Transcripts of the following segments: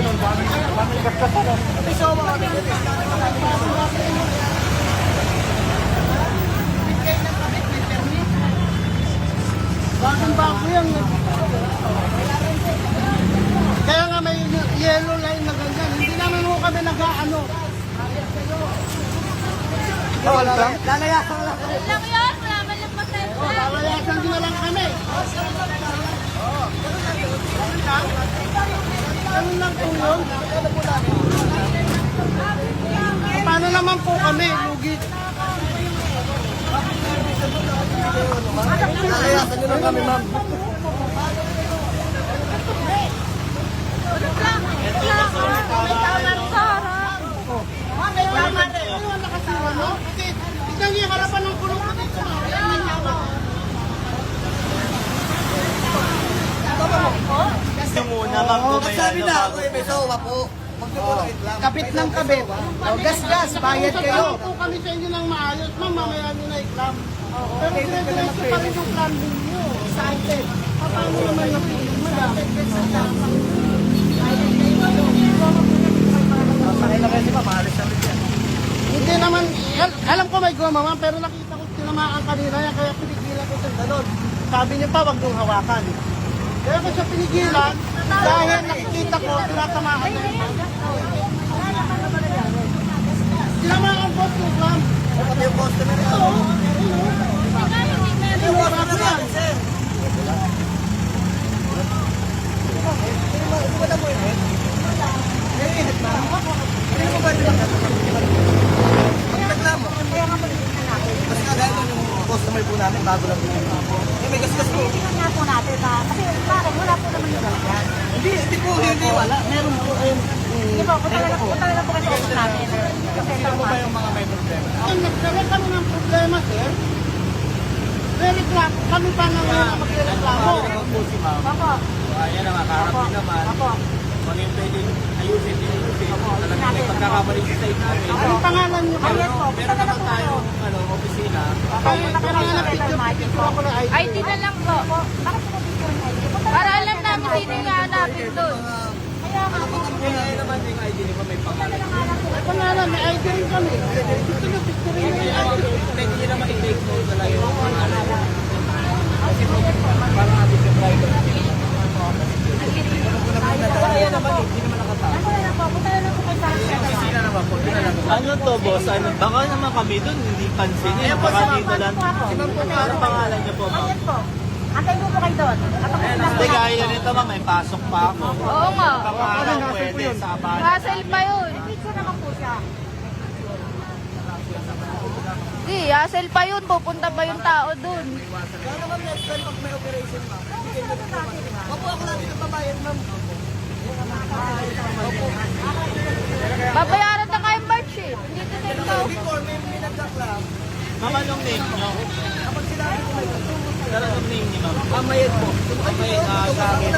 nun. Bakit gasgasan nun? Piso mo kami. Bagong bago yan. Kaya nga may yellow line na ganyan. Hindi naman ho kami nag-ano. Wala lang. Lalayasan lang. Lang yun, wala man lang pasensya. Lalayasan din na lang kami. Ganun lang po yun. Paano naman po kami? Lugi. Lalayasan nyo lang kami, ma'am. May tamang sarap. May tama rin. Ano na kasi ano? Kasi tignan niyo yung harapan ng kulong ko dito. Yan may tama. Gusto muna, ma'am. Sabi na ako may sawa po. Magdudulakit lang. Kapit ng kabit. O, gas-gas. Bayad kayo. Po kami sa inyo ng maayos. Ma'am, mamaya nyo na i-clam. Pero dire-diretso pa rin yung plan ninyo. Sa item. Paano naman yung piling mo na? Sakay na kasi mamahalis sa yan. Hindi naman, alam ko may goma ma'am, pero nakita ko tinamaan kanina yan, kaya pinigilan ko sa galon. Sabi niyo pa, wag nung hawakan. Kaya ko siya pinigilan, dahil nakikita ko, tinatamaan niya. Tinamaan po po, ma'am. Pati yung customer yan. Oo. Yung customer yan, sir. Wala mo yun. Naiinit na. Hindi mo ba ito lang? Reklamo. Kasi kagaya mo yung customer po namin, bago lang po. May gasgas po. Tingnan nga po natin ha. Kasi bakit wala po naman yung ganyan. Hindi po, hindi wala. Meron po. Hindi po, punta na po kasi office namin. Kasi ito Ano ba yung mga may problema? Ay, nagkaroon kami ng problema, sir. Reklamo, kami pa naman magreklamo. Po si ma'am. Opo. Ayan na, makaharap din naman. Opo. Kung yung pwedeng ayusin, talagang may pagkakamali sa site namin. Anong pangalan niyo? Ayan po, punta Meron na naman po tayo kayo. opisina. Punta ka lang sa Picture Picture ako na ID. ID na lang po. Bakit po picture ng ID? Para alam namin sino yung hanapin doon. Kaya nga po. Kaya naman yung ID, di ba may pangalan? Ay, pangalan, may ID rin kami. Gusto nyo, picture rin yung ID. Pwede nyo naman i-take note na lang yung pangalan. Kasi po, parang ating yung driver. Ayan naman, hindi naman nakatao. Ano na lang po, punta na lang po kayo sa Opisina naman po, hindi na lang. Ano to, boss? Ano? Baka naman kami dun, hindi pansin eh. Baka dito lang. Ano pangalan niyo po, ma'am? Ayan po. Antay mo po kayo doon. Hindi, gaya nito, ma'am. May pasok pa ako. Oo nga. Baka araw pwede sa bahay. Hassle pa yun. Picture naman po siya. Di, hassle pa yun. Pupunta pa yung tao doon. Kaya naman next time pag may operation, ma'am. Opo, ako natin ang babayan, ma'am. Babayaran na kayo March eh. Hindi na ito. Before, may nagka-club. Ma'am, anong name niyo? Kapag sinabi ko may Anong name niyo, ma'am? Amayad po. Amayad sa akin.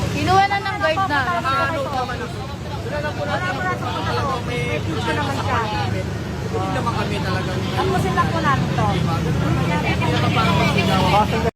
Kinuha na ng guard na. Wala lang po natin ang may picture naman siya. Hindi naman kami talagang Tapusin lang po natin to. hindi naman parang magsigawa.